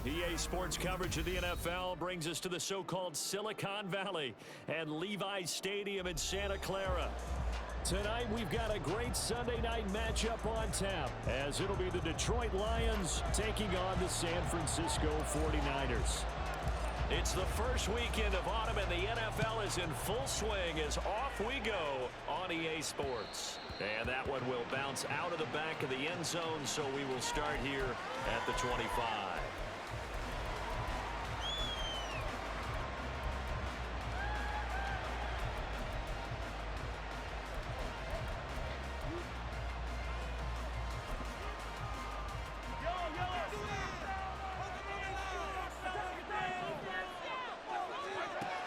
EA Sports coverage of the NFL brings us to the so-called Silicon Valley and Levi's Stadium in Santa Clara. Tonight, we've got a great Sunday night matchup on tap, as it'll be the Detroit Lions taking on the San Francisco 49ers. It's the first weekend of autumn, and the NFL is in full swing as off we go on EA Sports. And that one will bounce out of the back of the end zone, so we will start here at the 25.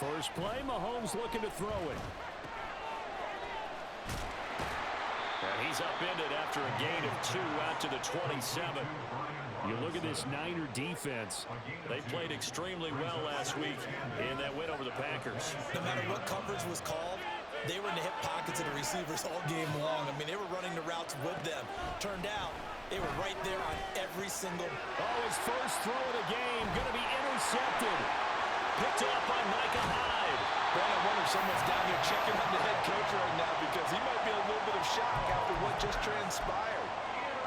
First play, Mahomes looking to throw it. And he's upended after a gain of 2 out to the 27. You look at this Niner defense. They played extremely well last week in that win over the Packers. No matter what coverage was called, they were in the hip pockets of the receivers all game long. I mean, they were running the routes with them. Turned out, they were right there on every single. Oh, his first throw of the game going to be intercepted. Picked up by Micah Hyde. Man, I wonder if someone's down there checking on the head coach right now because he might be a little bit of shock after what just transpired.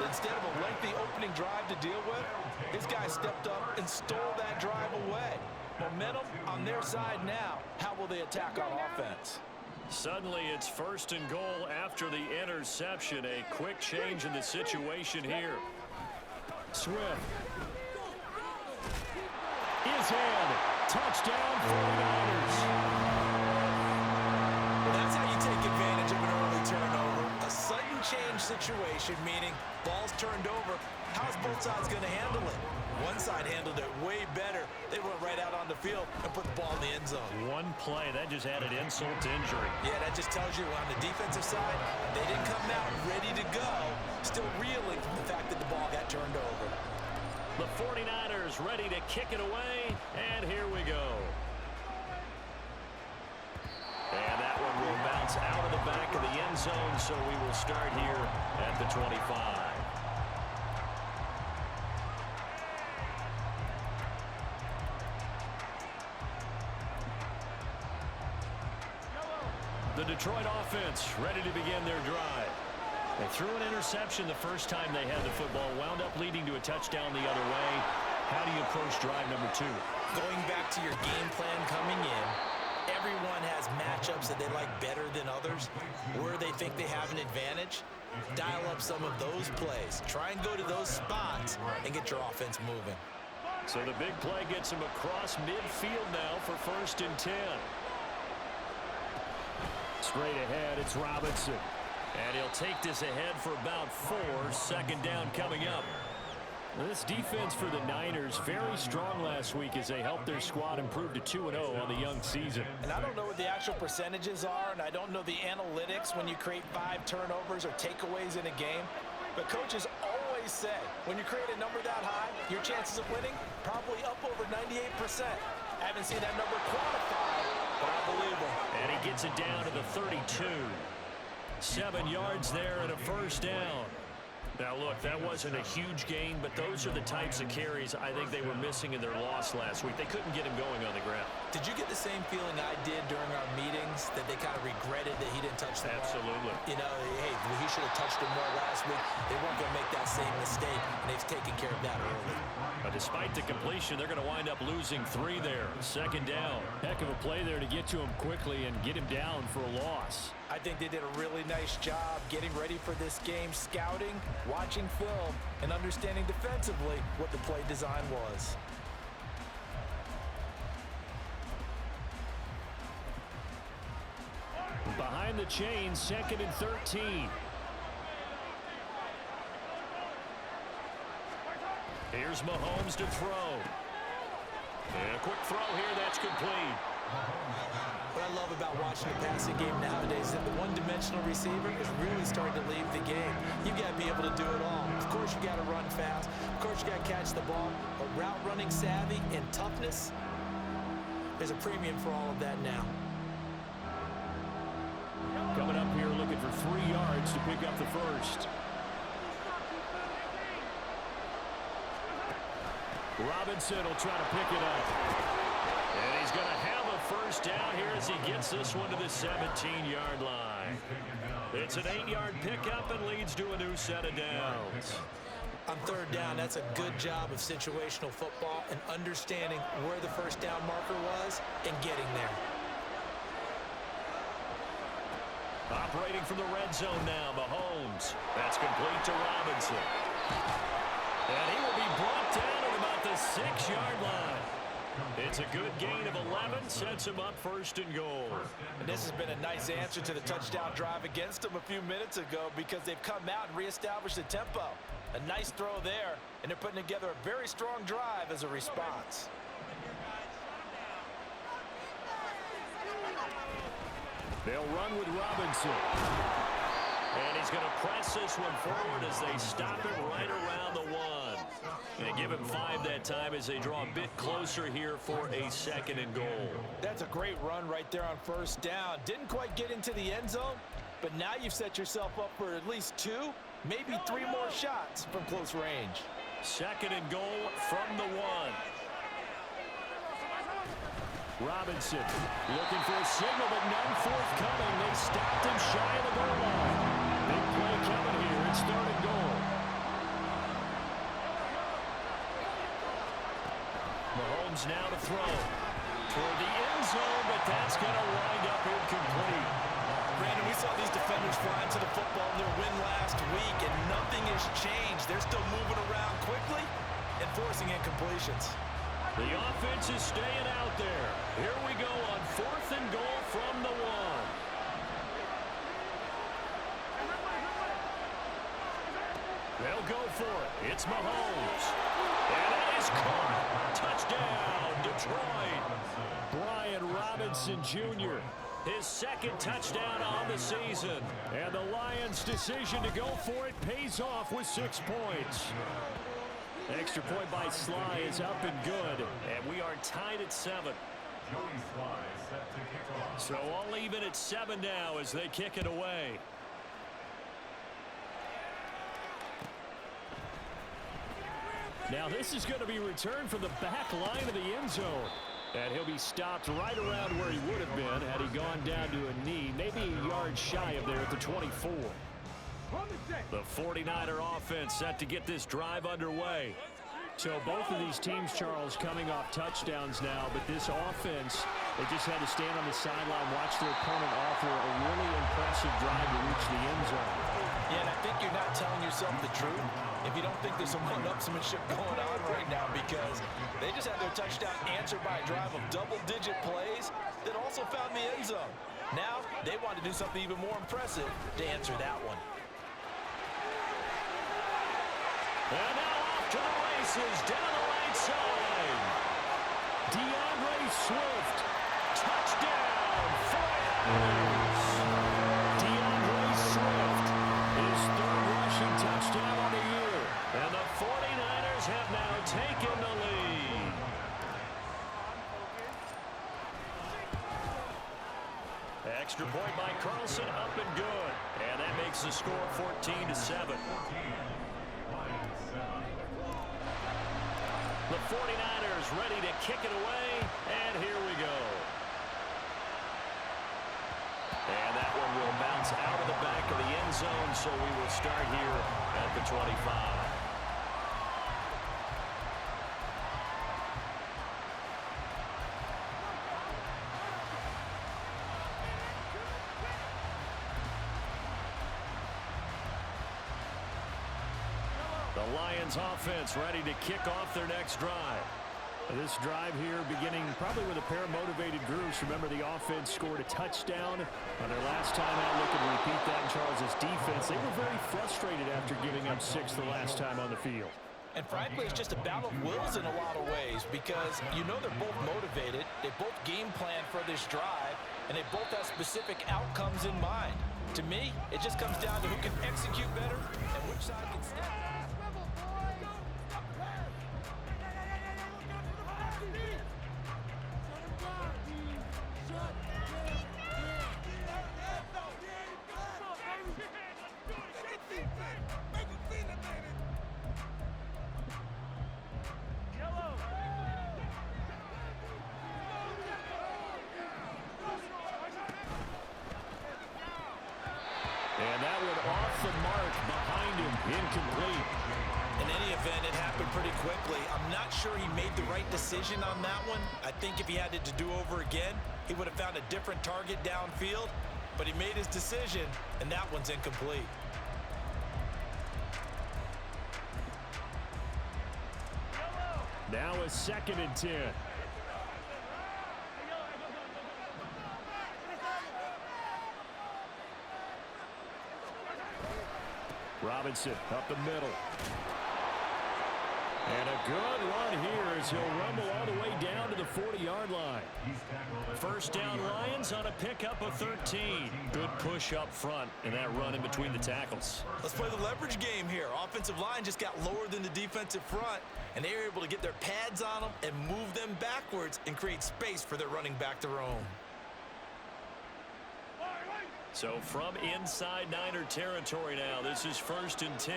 Instead of a lengthy opening drive to deal with, his guy stepped up and stole that drive away. Momentum on their side now. How will they attack on offense? Suddenly, it's first and goal after the interception. A quick change in the situation here. Swift. Is in. Touchdown, 49ers. Well, that's how you take advantage of an early turnover. A sudden change situation, meaning ball's turned over. How's both sides going to handle it? One side handled it way better. They went right out on the field and put the ball in the end zone. One play, that just added insult to injury. Yeah, that just tells you on the defensive side, they didn't come out ready to go, still reeling from the fact that the ball got turned over. The 49ers ready to kick it away, and here we go. And that one will bounce out of the back of the end zone, so we will start here at the 25. The Detroit offense ready to begin their drive. They threw an interception the first time they had the football, wound up leading to a touchdown the other way. How do you approach drive number 2? Going back to your game plan coming in, everyone has matchups that they like better than others, where they think they have an advantage. Dial up some of those plays. Try and go to those spots and get your offense moving. So the big play gets him across midfield now for 1st and 10. Straight ahead, it's Robinson. And he'll take this ahead for about 4. 2nd down coming up. This defense for the Niners, very strong last week as they helped their squad improve to 2-0 on the young season. And I don't know what the actual percentages are, and I don't know the analytics when you create 5 turnovers or takeaways in a game. But coaches always say, when you create a number that high, your chances of winning probably up over 98%. I haven't seen that number quantified, but I believe them. And he gets it down to the 32. 7 yards there and a 1st down. Now, look, that wasn't a huge gain, but those are the types of carries I think they were missing in their loss last week. They couldn't get him going on the ground. Did you get the same feeling I did during our meetings, that they kind of regretted that he didn't touch the ball? Absolutely. You know, hey, he should have touched it more last week. They weren't going to make that same mistake, and they've taken care of that early. But despite the completion, they're going to wind up losing 3 there. 2nd down. Heck of a play there to get to him quickly and get him down for a loss. I think they did a really nice job getting ready for this game, scouting, watching film, and understanding defensively what the play design was. Behind the chains, 2nd and 13. Here's Mahomes to throw. And a quick throw here, that's complete. What I love about watching the passing game nowadays is that the one-dimensional receiver is really starting to leave the game. You've got to be able to do it all. Of course, you got to run fast. Of course, you got to catch the ball. But route running savvy and toughness, there's a premium for all of that now. Coming up here looking for 3 yards to pick up the 1st. Robinson will try to pick it up. And he's going to have a first down here as he gets this one to the 17-yard line. It's an 8-yard pickup and leads to a new set of downs. On third down, that's a good job of situational football and understanding where the first down marker was and getting there. Operating from the red zone now, Mahomes. That's complete to Robinson. And he will be brought down at about the 6-yard line. It's a good gain of 11, sets him up first and goal. And this has been a nice answer to the touchdown drive against them a few minutes ago because they've come out and reestablished the tempo. A nice throw there, and they're putting together a very strong drive as a response. They'll run with Robinson. And he's going to press this one forward as they stop him right around the 1. And give him 5 that time as they draw a bit closer here for a second and goal. That's a great run right there on first down. Didn't quite get into the end zone, but now you've set yourself up for at least 2, maybe 3 more shots from close range. Second and goal from the 1. Robinson looking for a signal, but none forthcoming. They stopped him shy of the goal line. Big play coming here. It's third and goal. Mahomes now to throw toward the end zone, but that's going to wind up incomplete. Brandon, we saw these defenders flying to the football in their win last week, and nothing has changed. They're still moving around quickly and forcing incompletions. The offense is staying out there. Here we go on fourth and goal from the 1. They'll go for it. It's Mahomes. And it is caught. Touchdown, Detroit. Brian Robinson Jr., his second touchdown on the season. And the Lions' decision to go for it pays off with 6 points. Extra point by Sly is up and good, and we are tied at 7. So all even at 7 now as they kick it away. Now this is going to be returned from the back line of the end zone. And he'll be stopped right around where he would have been had he gone down to a knee, maybe a yard shy of there at the 24. The 49er offense set to get this drive underway. So both of these teams, Charles, coming off touchdowns now, but this offense, they just had to stand on the sideline, watch their opponent offer a really impressive drive to reach the end zone. Yeah, and I think you're not telling yourself the truth if you don't think there's some one-upsmanship going on right now, because they just had their touchdown answered by a drive of double-digit plays that also found the end zone. Now they want to do something even more impressive to answer that one. And now off to the races down the right side. DeAndre Swift, touchdown, 49ers. DeAndre Swift, his third rushing touchdown on the year. And the 49ers have now taken the lead. Extra point by Carlson, up and good. And that makes the score 14-7. The 49ers ready to kick it away, and here we go. And that one will bounce out of the back of the end zone, so we will start here at the 25. The Lions offense ready to kick off their next drive. This drive here beginning probably with a pair of motivated groups. Remember, the offense scored a touchdown on their last time out. Looking to repeat that in Charles's defense. They were very frustrated after giving up 6 the last time on the field. And frankly, it's just a battle of wills in a lot of ways, because you know they're both motivated. They both game plan for this drive, and they both have specific outcomes in mind. To me, it just comes down to who can execute better and which side can step. incomplete. In any event, it happened pretty quickly. I'm not sure he made the right decision on that one. I think if he had it to do over again, he would have found a different target downfield. But he made his decision, and that one's incomplete. Now a 2nd and 10. Robinson up the middle. And a good run here as he'll rumble all the way down to the 40-yard line. First down Lions on a pickup of 13. Good push up front and that run in between the tackles. Let's play the leverage game here. Offensive line just got lower than the defensive front, and they were able to get their pads on them and move them backwards and create space for their running back to roam. So from inside Niner territory now, this is 1st and 10,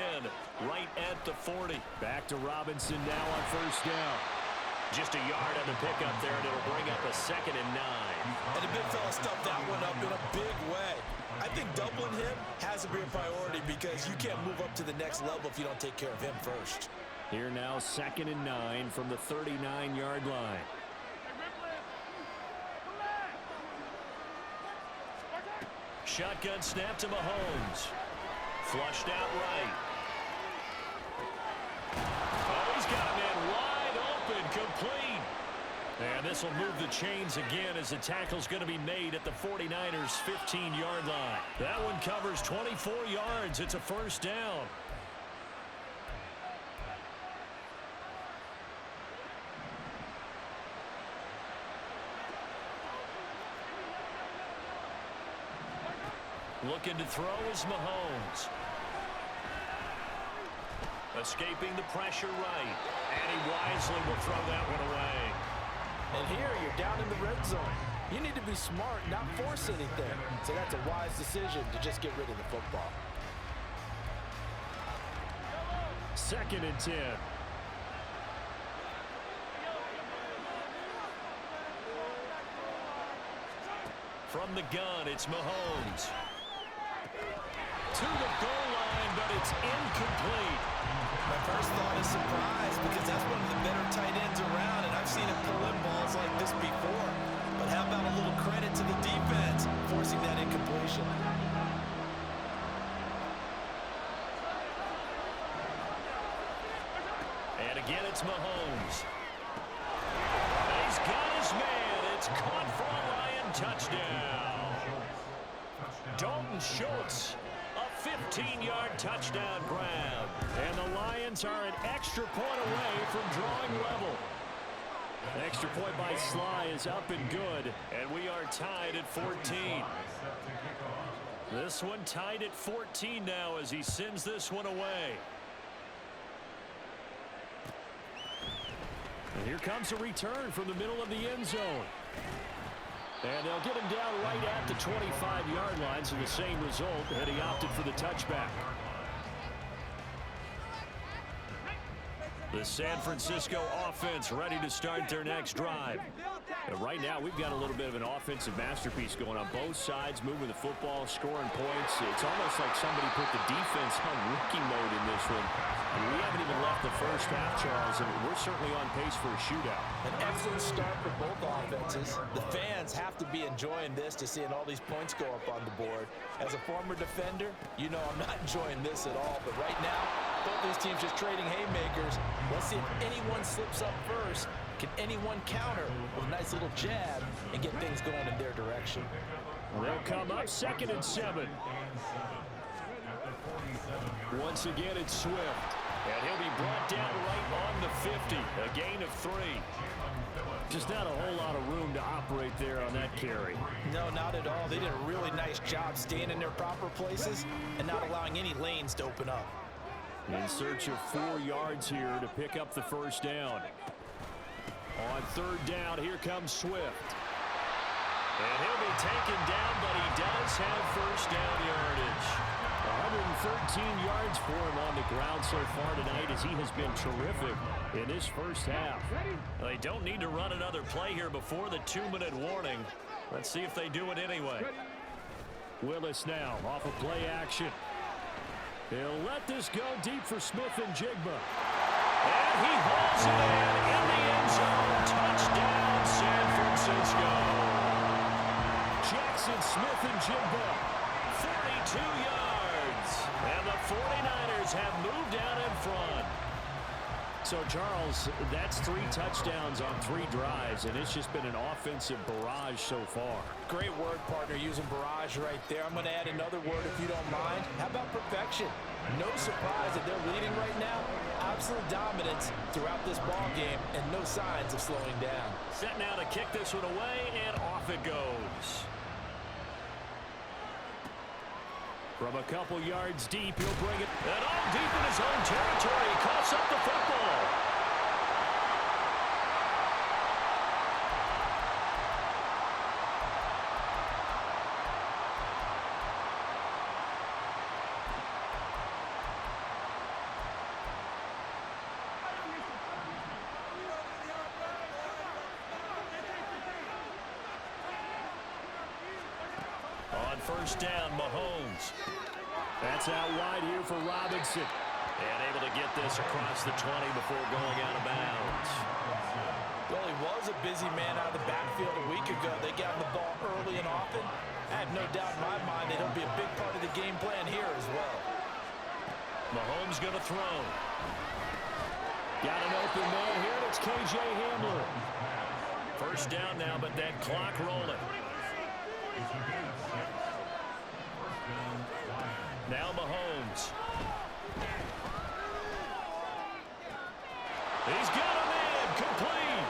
right at the 40. Back to Robinson now on 1st down. Just a yard on the pickup there, and it'll bring up a 2nd and 9. And the big fella stuffed that one up in a big way. I think doubling him has to be a priority because you can't move up to the next level if you don't take care of him first. Here now 2nd and 9 from the 39-yard line. Shotgun snap to Mahomes. Flushed out right. Oh, he's got a man wide open, complete. And this will move the chains again as the tackle's going to be made at the 49ers' 15-yard line. That one covers 24 yards. It's a 1st down. Looking to throw is Mahomes. Escaping the pressure right. And he wisely will throw that one away. And here you're down in the red zone. You need to be smart, not force anything. So that's a wise decision to just get rid of the football. 2nd and 10. From the gun, it's Mahomes. To the goal line, but it's incomplete. My first thought is surprise because that's one of the better tight ends around, and I've seen him pull in balls like this before. But how about a little credit to the defense forcing that incompletion? And again, it's Mahomes. He's got his man. It's caught for a Lion touchdown. Dalton Schultz. 15-yard touchdown grab. And the Lions are an extra point away from drawing level. An extra point by Sly is up and good. And we are tied at 14. This one tied at 14 now as he sends this one away. And here comes a return from the middle of the end zone. And they'll get him down right at the 25-yard line, so the same result, and he opted for the touchback. The San Francisco offense ready to start their next drive. And right now, we've got a little bit of an offensive masterpiece going on both sides, moving the football, scoring points. It's almost like somebody put the defense on rookie mode in this one. And we haven't even left the first half, Charles, and we're certainly on pace for a shootout. An excellent start for both offenses. The fans have to be enjoying this to seeing all these points go up on the board. As a former defender, you know I'm not enjoying this at all. But right now, both these teams just trading haymakers. Let's see if anyone slips up first. Can anyone counter with a nice little jab and get things going in their direction? They'll come up 2nd and 7. Once again, it's Swift. And he'll be brought down right on the 50. A gain of 3. Just not a whole lot of room to operate there on that carry. No, not at all. They did a really nice job staying in their proper places and not allowing any lanes to open up. In search of 4 yards here to pick up the 1st down. On 3rd down, here comes Swift. And he'll be taken down, but he does have 1st down yardage. 113 yards for him on the ground so far tonight as he has been terrific in this first half. They don't need to run another play here before the 2-minute warning. Let's see if they do it anyway. Willis now off of play action. He'll let this go deep for Smith and Jigba. And he hauls it in the end zone. Touchdown, San Francisco. Jackson Smith and Jigba, 42 yards. And the 49ers have moved out in front. So, Charles, that's 3 touchdowns on 3 drives, and it's just been an offensive barrage so far. Great word, partner, using barrage right there. I'm going to add another word if you don't mind. How about perfection? No surprise that they're leading right now. Absolute dominance throughout this ball game, and no signs of slowing down. Set now to kick this one away, and off it goes. From a couple yards deep, he'll bring it. And all deep in his own territory. He coughs up the football. On first down, Mahomes. That's out wide here for Robinson. And able to get this across the 20 before going out of bounds. Well, he was a busy man out of the backfield a week ago. They got him the ball early and often. I have no doubt in my mind that he'll be a big part of the game plan here as well. Mahomes going to throw. Got an open man here, and it's K.J. Hamler. First down now, but that clock rolling. Now Mahomes. He's got a man, complete.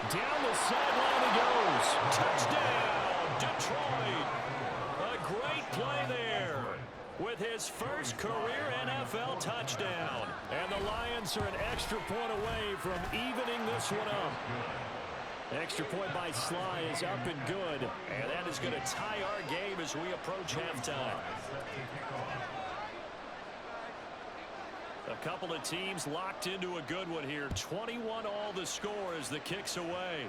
Down the sideline he goes. Touchdown, Detroit. A great play there with his first career NFL touchdown. And the Lions are an extra point away from evening this one up. Extra point by Sly is up and good, and that is going to tie our game as we approach halftime. A couple of teams locked into a good one here. 21 all the score as the kick's away.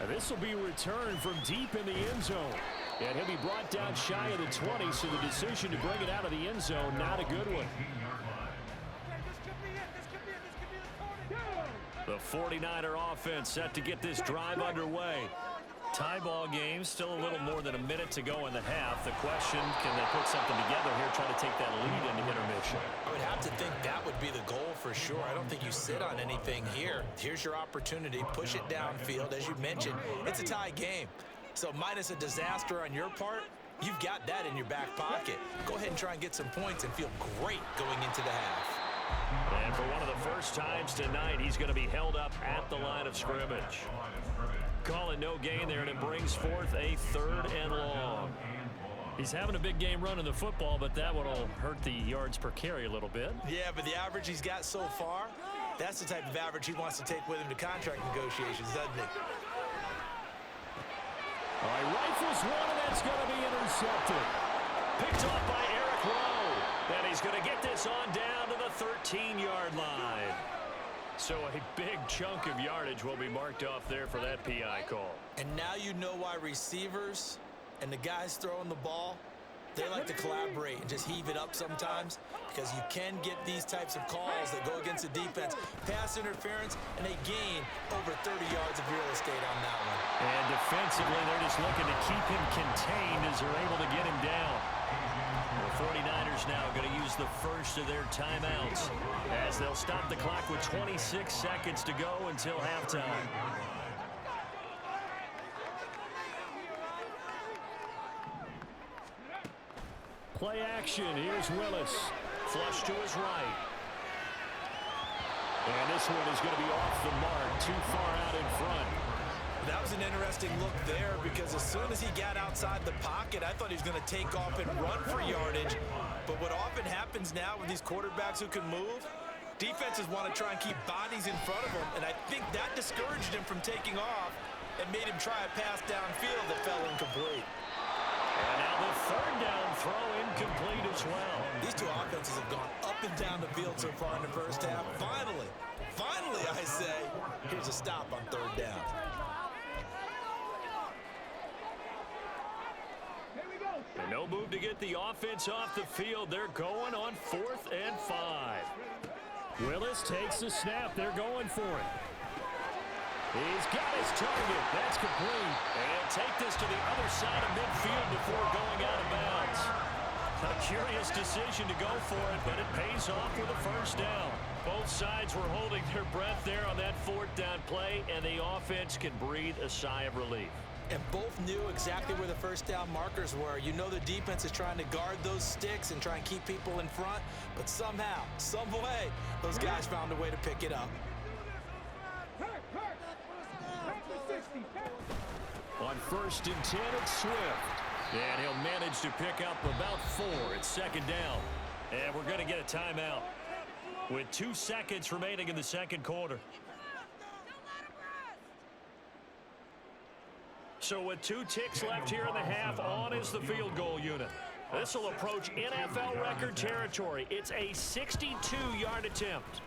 And this will be returned from deep in the end zone. And he'll be brought down shy of the 20, so the decision to bring it out of the end zone, not a good one. The 49er offense set to get this drive underway. Tie ball game, still a little more than a minute to go in the half. The question, can they put something together here, try to take that lead into intermission? I would have to think that would be the goal for sure. I don't think you sit on anything here. Here's your opportunity. Push it downfield. As you mentioned, it's a tie game. So minus a disaster on your part, you've got that in your back pocket. Go ahead and try and get some points and feel great going into the half. And for one of the first times tonight, he's going to be held up at the line of scrimmage. Call it no gain there, and it brings forth a 3rd and long. He's having a big game running the football, but that one will hurt the yards per carry a little bit. Yeah, but the average he's got so far, that's the type of average he wants to take with him to contract negotiations, doesn't he? All right, rifles one, and that's going to be intercepted. Picked off by Eric Rowe. Then he's going to get this on down to the 13-yard line. So a big chunk of yardage will be marked off there for that PI call. And now you know why receivers and the guys throwing the ball, they like to collaborate and just heave it up sometimes, because you can get these types of calls that go against the defense. Pass interference, and they gain over 30 yards of real estate on that one. And defensively, they're just looking to keep him contained as they're able to get him down. The 49ers now going to use the first of their timeouts as they'll stop the clock with 26 seconds to go until halftime. Play action. Here's Willis. Flush to his right. And this one is going to be off the mark, too far out in front. That was an interesting look there, because as soon as he got outside the pocket, I thought he was going to take off and run for yardage. But what often happens now with these quarterbacks who can move, defenses want to try and keep bodies in front of him, and I think that discouraged him from taking off and made him try a pass downfield that fell incomplete. And now the 3rd down throw incomplete as well. These two offenses have gone up and down the field so far in the first half. Finally, I say, here's a stop on 3rd down. And no move to get the offense off the field. They're going on 4th and 5. Willis takes the snap. They're going for it. He's got his target. That's complete. And take this to the other side of midfield before going out of bounds. A curious decision to go for it, but it pays off with a first down. Both sides were holding their breath there on that 4th down play, and the offense can breathe a sigh of relief. And both knew exactly where the first down markers were. You know the defense is trying to guard those sticks and try and keep people in front, but somehow, some way, those guys found a way to pick it up. On 1st and 10, it's Swift. And he'll manage to pick up about 4. It's 2nd down. And we're going to get a timeout with 2 seconds remaining in the 2nd quarter. So with 2 ticks left here in the half, on is the field goal unit. This will approach NFL record territory. It's a 62-yard attempt.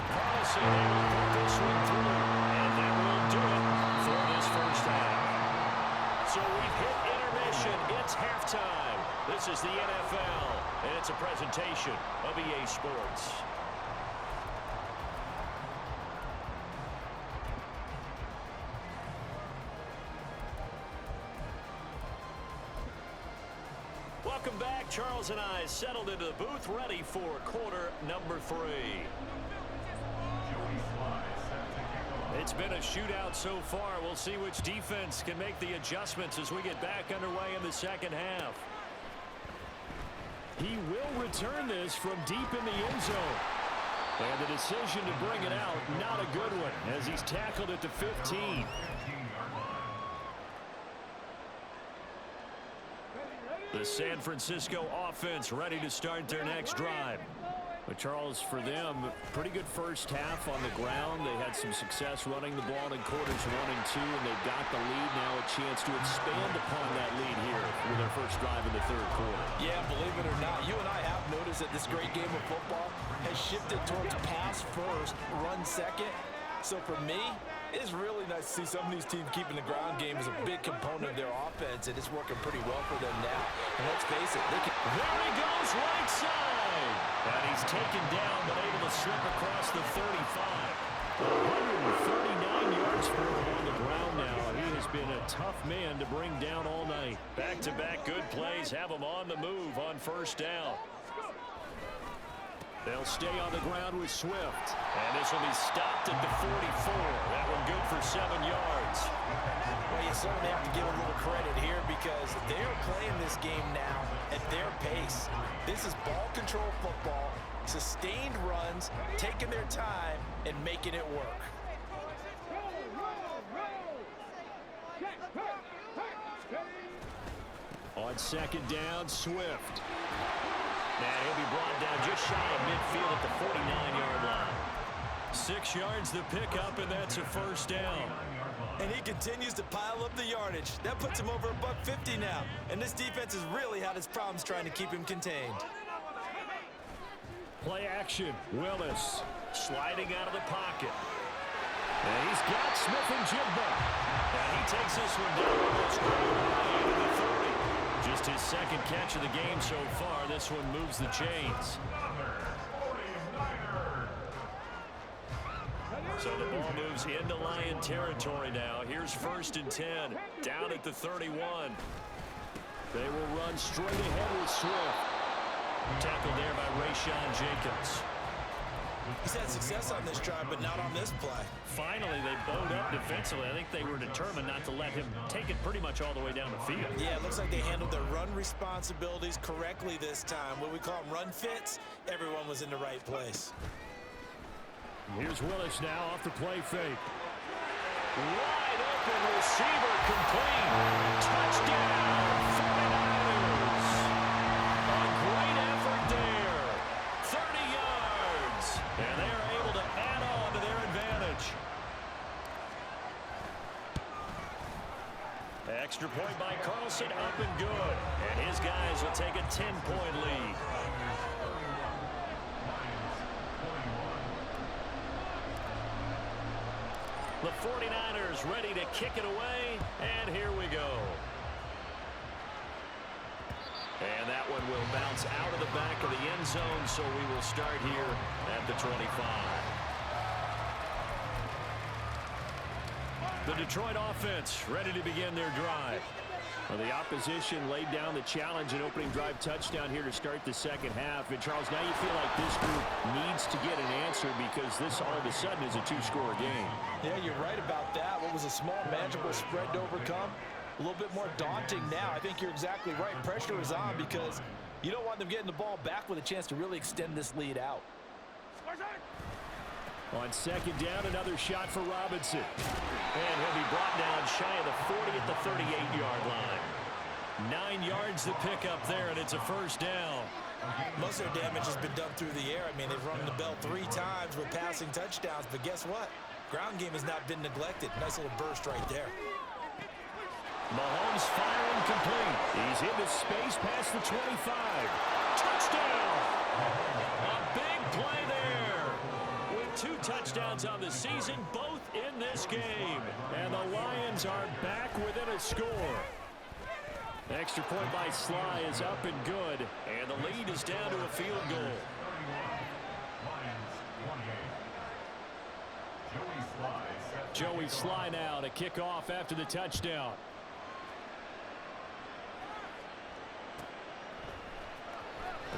Carlson able to put this one through, and that will do it for this first half. So we've hit intermission. It's halftime. This is the NFL, and it's a presentation of EA Sports. Welcome back. Charles and I settled into the booth, ready for quarter number 3. It's been a shootout so far. We'll see which defense can make the adjustments as we get back underway in the 2nd half. He will return this from deep in the end zone. And the decision to bring it out, not a good one, as he's tackled at the 15. The San Francisco offense ready to start their next drive. But Charles, for them, pretty good first half on the ground. They had some success running the ball in quarters 1 and 2, and they've got the lead now, a chance to expand upon that lead here with their first drive in the 3rd quarter. Yeah, believe it or not, you and I have noticed that this great game of football has shifted towards pass first, run second. So for me, it's really nice to see some of these teams keeping the ground game as a big component of their offense, and it's working pretty well for them now. And let's face it, there he goes, right side. And he's taken down, but able to slip across the 35. 139 yards for him on the ground now. He has been a tough man to bring down all night. Back-to-back good plays have him on the move on first down. They'll stay on the ground with Swift. And this will be stopped at the 44. That one good for 7 yards. Well, you certainly have to give a little credit here because they're playing this game now at their pace. This is ball control football, sustained runs, taking their time, and making it work. On 2nd down, Swift. And he'll be brought down just shy of midfield at the 49-yard line. 6 yards the pickup, and that's a first down. And he continues to pile up the yardage. That puts him over $150 now. And this defense has really had its problems trying to keep him contained. Play action. Willis sliding out of the pocket. And he's got Smith and Jigba. And he takes this one down almost right into the 30. Just his 2nd catch of the game so far. This one moves the chains. So the ball moves into Lion territory now. Here's 1st and 10. Down at the 31. They will run straight ahead with Swift. Tackled there by Rayshon Jenkins. He's had success on this drive, but not on this play. Finally, they bowed up defensively. I think they were determined not to let him take it pretty much all the way down the field. Yeah, it looks like they handled their run responsibilities correctly this time. What we call them run fits, everyone was in the right place. Here's Willis now off the play fake. Wide open receiver complete. Touchdown, 49ers. A great effort there. 30 yards. And they are able to add on to their advantage. Extra point by Carlson, up and good. And his guys will take a 10-point lead. The 49ers ready to kick it away, and here we go. And that one will bounce out of the back of the end zone, so we will start here at the 25. The Detroit offense ready to begin their drive. Well, the opposition laid down the challenge and opening drive touchdown here to start the second half. And, Charles, now you feel like this group needs to get an answer because this all of a sudden is a two-score game. Yeah, you're right about that. What was a small, manageable spread to overcome? A little bit more daunting now. I think you're exactly right. Pressure is on because you don't want them getting the ball back with a chance to really extend this lead out. On second down, another shot for Robinson. And he'll be brought down shy of the 40 at the 38-yard line. 9 yards to pick up there, and it's a first down. Most of their damage has been done through the air. I mean, they've rung the bell 3 times with passing touchdowns, but guess what? Ground game has not been neglected. Nice little burst right there. Mahomes firing complete. He's into space past the 25. Touchdown! A big play there. With 2 touchdowns on the season, both in this game. And the Lions are back within a score. Extra point by Sly is up and good. And the lead is down to a field goal. Joey Sly now to kick off after the touchdown.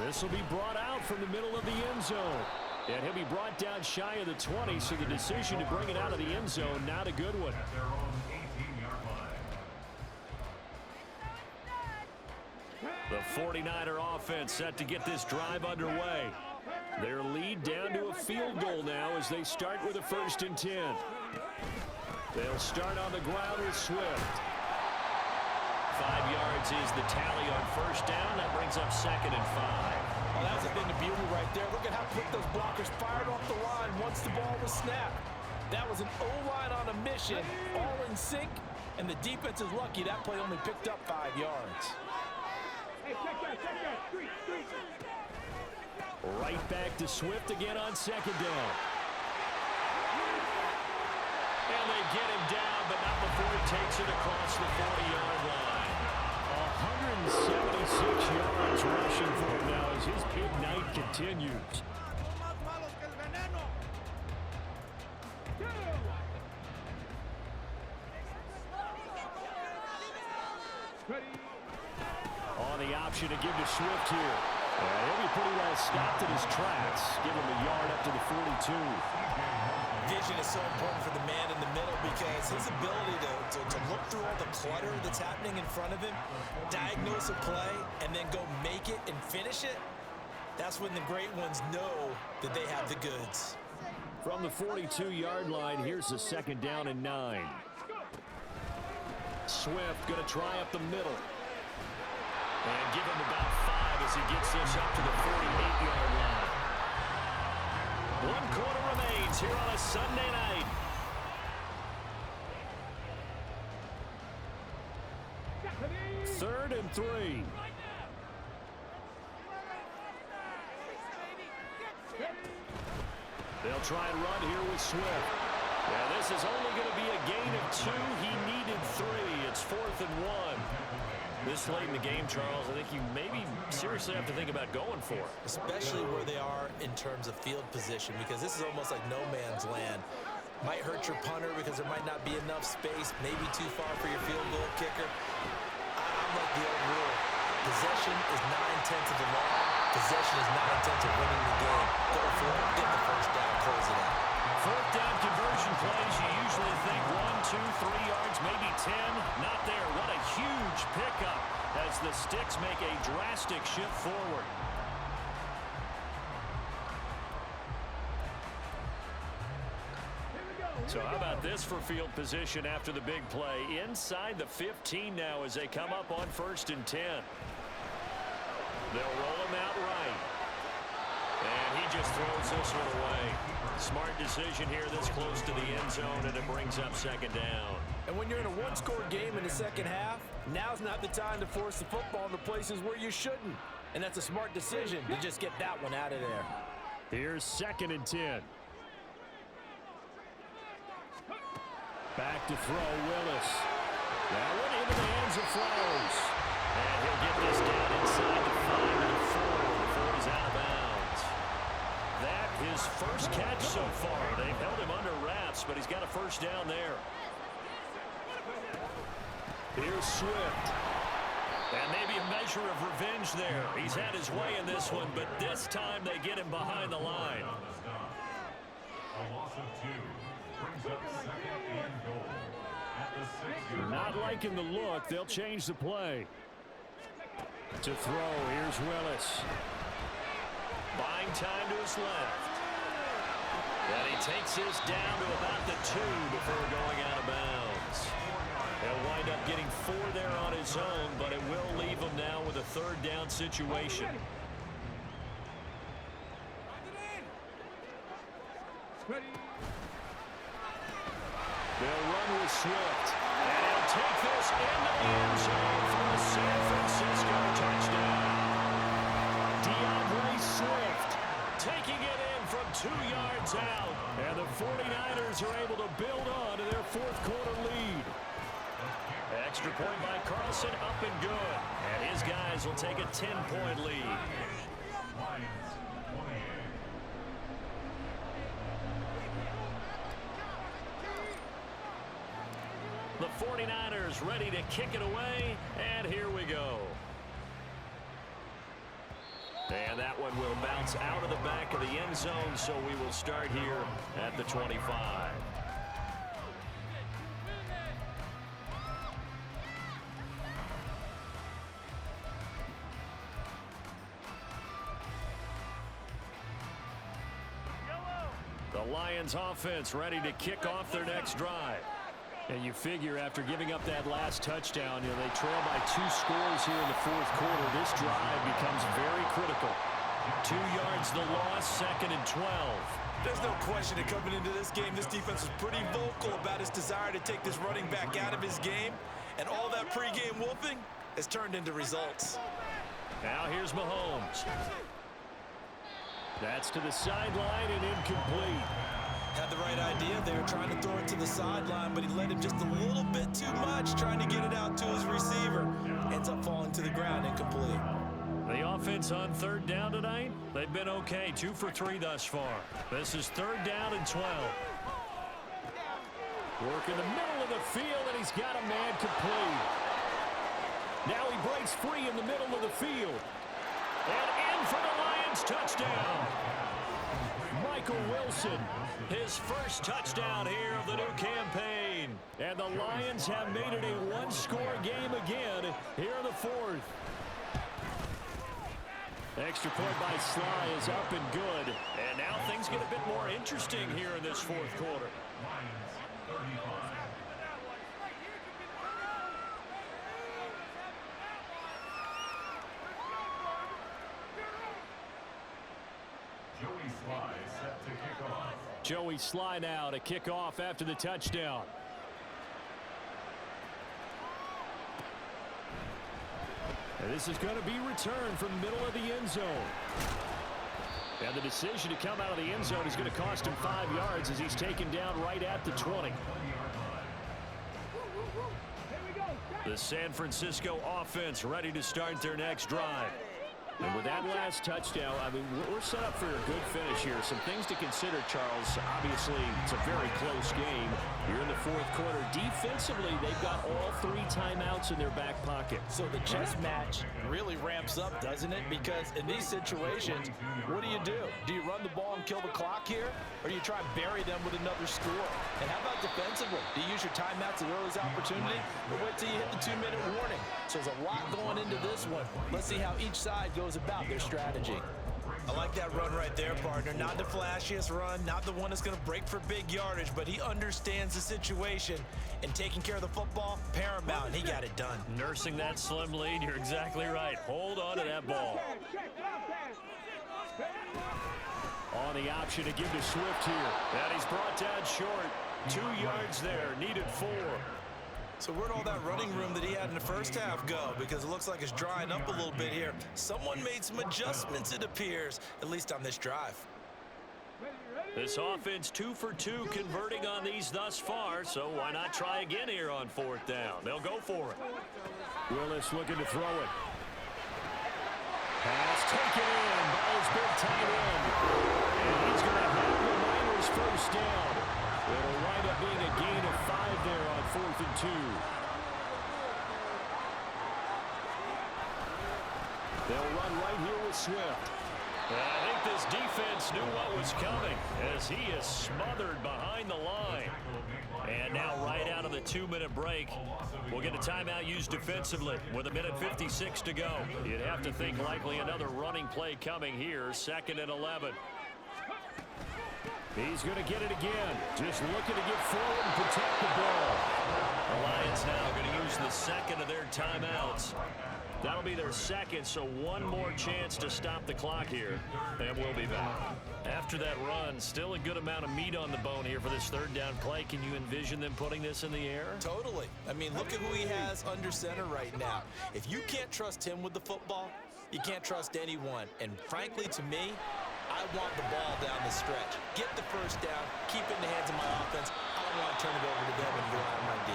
This will be brought out from the middle of the end zone. And he'll be brought down shy of the 20, so the decision to bring it out of the end zone, not a good one. The 49er offense set to get this drive underway. Their lead down to a field goal now as they start with a 1st and 10. They'll start on the ground with Swift. 5 yards is the tally on first down. That brings up 2nd and 5. Well, that's a thing of beauty right there. Look at how quick those blockers fired off the line once the ball was snapped. That was an O-line on a mission, all in sync, and the defense is lucky that play only picked up 5 yards. Right back to Swift again on 2nd down. And they get him down, but not before he takes it across the 40-yard line. 176 yards rushing for him now as his big night continues. On the option to give to Swift here. He'll be pretty well stopped in his tracks. Give him a yard up to the 42. Vision is so important for the man in the middle because his ability to look through all the clutter that's happening in front of him, diagnose a play, and then go make it and finish it, that's when the great ones know that they have the goods. From the 42-yard line, here's the 2nd down and 9. Swift going to try up the middle. And give him about 5 as he gets this up to the 48-yard line. 1 quarter remains here on a Sunday night. Third and 3. They'll try and run here with Swift. Yeah, this is only going to be a gain of 2. He needed 3. It's 4th and 1. This late in the game, Charles, I think you maybe seriously have to think about going for it. Especially where they are in terms of field position, because this is almost like no man's land. Might hurt your punter because there might not be enough space, maybe too far for your field goal kicker. I'm like the old rule. Possession is 9/10 of the law. Possession is 9/10 of winning the game. Go for it, get the first down, close it out. 4th down conversion plays, you usually think 1, 2, 3 yards, maybe 10. Not there. What a huge pickup as the Sticks make a drastic shift forward. So how about this for field position after the big play? Inside the 15 now as they come up on 1st and 10. They'll roll him out right. And he just throws this one away. Smart decision here this close to the end zone, and it brings up 2nd down. And when you're in a 1-score game in the second half, now's not the time to force the football in the places where you shouldn't. And that's a smart decision to just get that one out of there. Here's 2nd and 10. Back to throw, Willis. That one into the hands of Flowers. And he'll get this down inside the 5 to the 4 before he's out of bounds. That his first catch so far. They've held him under wraps, but he's got a first down there. Here's Swift. And maybe a measure of revenge there. He's had his way in this one, but this time they get him behind the line. A loss of 2 brings up 2nd and goal at the 6-yard line. Not liking the look. They'll change the play. To throw, here's Willis. Buying time to his left. And he takes this down to about the 2 before going out of bounds. He'll wind up getting 4 there on his own, but it will leave him now with a 3rd down situation. They'll run with Swift. And he'll take this into the end zone for a San Francisco touchdown. Swift taking it in from 2 yards out. And the 49ers are able to build on to their 4th quarter lead. Extra point by Carlson, up and good. And his guys will take a 10-point lead. The 49ers ready to kick it away, and here we go. And that one will bounce out of the back of the end zone, so we will start here at the 25. The Lions offense ready to kick off their next drive. And you figure after giving up that last touchdown, they trail by 2 scores here in the 4th quarter. This drive becomes very critical. 2 yards the loss, 2nd and 12. There's no question that coming into this game, this defense was pretty vocal about its desire to take this running back out of his game. And all that pregame wolfing has turned into results. Now here's Mahomes. That's to the sideline and incomplete. Had the right idea there, trying to throw it to the sideline, but he let him just a little bit too much, trying to get it out to his receiver. Ends up falling to the ground, incomplete. The offense on 3rd down tonight, they've been okay, 2 for 3 thus far. This is 3rd down and 12. Work in the middle of the field, and he's got a man complete. Now he breaks free in the middle of the field. And in for the Lions touchdown. Michael Wilson, his first touchdown here of the new campaign. And the Lions have made it a 1-score game again here in the 4th. Extra point by Sly is up and good. And now things get a bit more interesting here in this 4th quarter. Joey Sly now to kick off after the touchdown. And this is going to be returned from the middle of the end zone. And the decision to come out of the end zone is going to cost him 5 yards as he's taken down right at the 20. The San Francisco offense ready to start their next drive. And with that last touchdown, I mean, we're set up for a good finish here. Some things to consider, Charles. Obviously, it's a very close game. You're in the 4th quarter. Defensively, they've got all 3 timeouts in their back pocket. So the chess match really ramps up, doesn't it? Because in these situations, what do? Do you run the ball and kill the clock here? Or do you try and bury them with another score? And how about defensively? Do you use your timeouts at earliest opportunity? Or wait till you hit the 2-minute warning? So there's a lot going into this one. Let's see how each side goes about their strategy. I like that run right there, partner. Not the flashiest run, not the one that's going to break for big yardage, but he understands the situation, and taking care of the football, paramount, and he got it done. Nursing that slim lead, you're exactly right. Hold on to that ball. On the option to give to Swift here. And he's brought down short. 2 yards there, needed 4. So where'd all that running room that he had in the first half go? Because it looks like it's drying up a little bit here. Someone made some adjustments, it appears, at least on this drive. This offense 2 for 2 converting on these thus far, so why not try again here on 4th down? They'll go for it. Willis looking to throw it. Pass taken in by his big tight end. And he's going to have the Niners first down. It'll wind up being a gain of 5 there on 4th and 2. They'll run right here with Swift. I think this defense knew what was coming as he is smothered behind the line. And now right out of the 2-minute break, we'll get a timeout used defensively with 1:56 to go. You'd have to think likely another running play coming here, 2nd and 11. He's going to get it again. Just looking to get forward and protect the ball. The Lions now going to use the 2nd of their timeouts. That'll be their 2nd, so one more chance to stop the clock here, and we'll be back. After that run, still a good amount of meat on the bone here for this 3rd down play. Can you envision them putting this in the air? Totally. I mean, look at who he has under center right now. If you can't trust him with the football, you can't trust anyone. And frankly, to me, I want the ball down the stretch. Get the first down, keep it in the hands of my offense. I don't want to turn it over to them and rely on my D.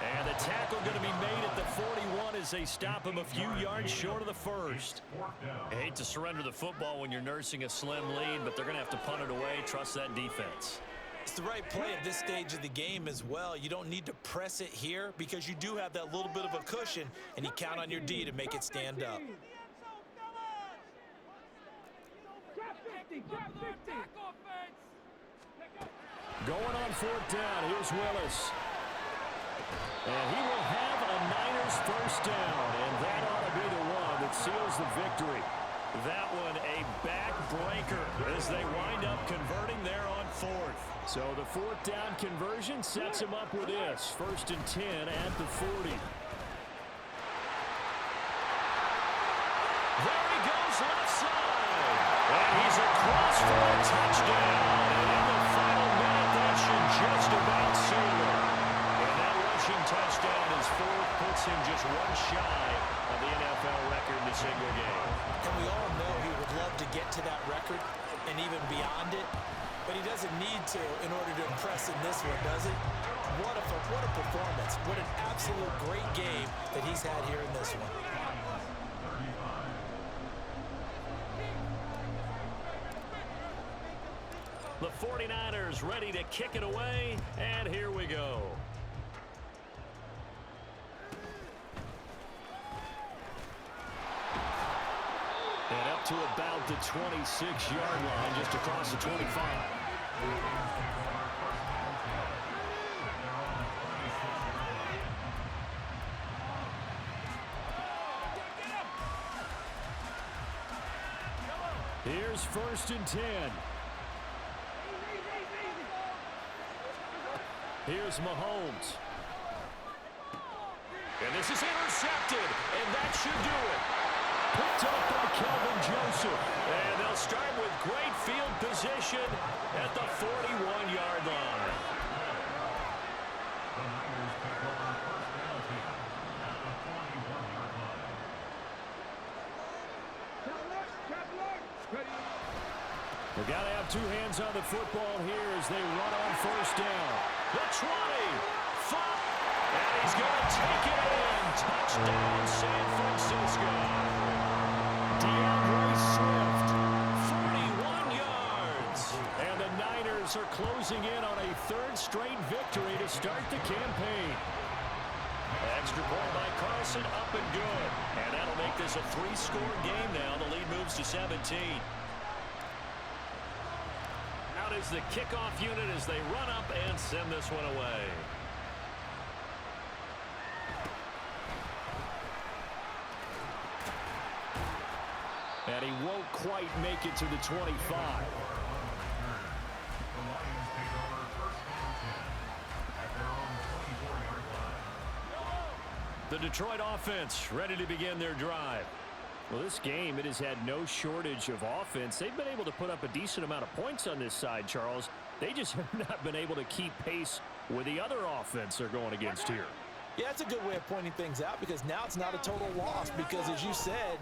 And the tackle going to be made at the 41 as they stop him a few yards short of the 1st. I hate to surrender the football when you're nursing a slim lead, but they're going to have to punt it away. Trust that defense. It's the right play at this stage of the game as well. You don't need to press it here because you do have that little bit of a cushion, and you count on your D to make it stand up. Going on 4th down, here's Willis. And he will have a Niners first down, and that ought to be the one that seals the victory. That one a backbreaker as they wind up converting there on 4th. So the 4th down conversion sets him up with this. 1st and 10 at the 40. There he goes left side. And he's across for a touchdown. And in the final minute, that should just about seal it. Touchdown is 4th, puts him just one shy of the NFL record in a single game. And we all know he would love to get to that record and even beyond it, but he doesn't need to in order to impress in this one, does he? What a performance. What an absolute great game that he's had here in this one. The 49ers ready to kick it away, and here we go. And up to about the 26-yard line, just across the 25. Here's 1st and 10. Here's Mahomes. And this is intercepted, and that should do it. Picked up by Kelvin Joseph. And they'll start with great field position at the 41-yard line. The Niners pick over 1st down team at the 41-yard line. We've got to have two hands on the football here as they run on 1st down. The 20, 5, and he's going to take it in. Touchdown, San Francisco. Swift, 41 yards. And the Niners are closing in on a 3rd straight victory to start the campaign. Extra point by Carlson, up and good. And that'll make this a 3-score game now. The lead moves to 17. Out is the kickoff unit as they run up and send this one away. And he won't quite make it to the 25. The Lions take over 1st and 10 at their own 24-yard line. The Detroit offense ready to begin their drive. Well, this game, it has had no shortage of offense. They've been able to put up a decent amount of points on this side, Charles. They just have not been able to keep pace with the other offense they're going against here. Yeah, that's a good way of pointing things out because now it's not a total loss because, as you said,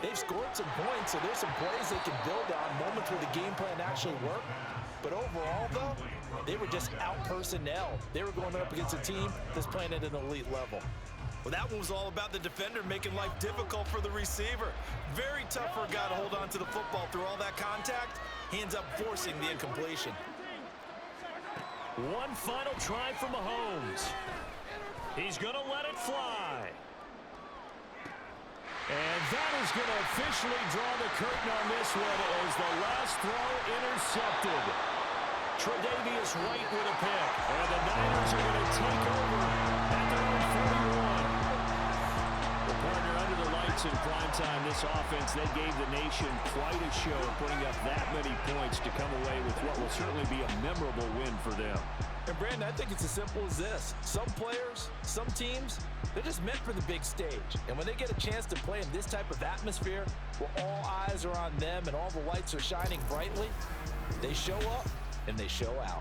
They've scored some points, so there's some plays they can build on, moments where the game plan actually worked. But overall, though, they were just out personnel. They were going up against a team that's playing at an elite level. Well, that one was all about the defender making life difficult for the receiver. Very tough for a guy to hold on to the football through all that contact. He ends up forcing the incompletion. One final try for Mahomes. He's going to let it fly. And that is going to officially draw the curtain on this one as the last throw intercepted. Tre'Davious White with a pick. And the Niners are going to take over at their own 41. The partner under the lights in primetime, this offense, they gave the nation quite a show, putting up that many points to come away with what will certainly be a memorable win for them. And Brandon, I think it's as simple as this. Some players, some teams, they're just meant for the big stage. And when they get a chance to play in this type of atmosphere, where all eyes are on them and all the lights are shining brightly, they show up and they show out.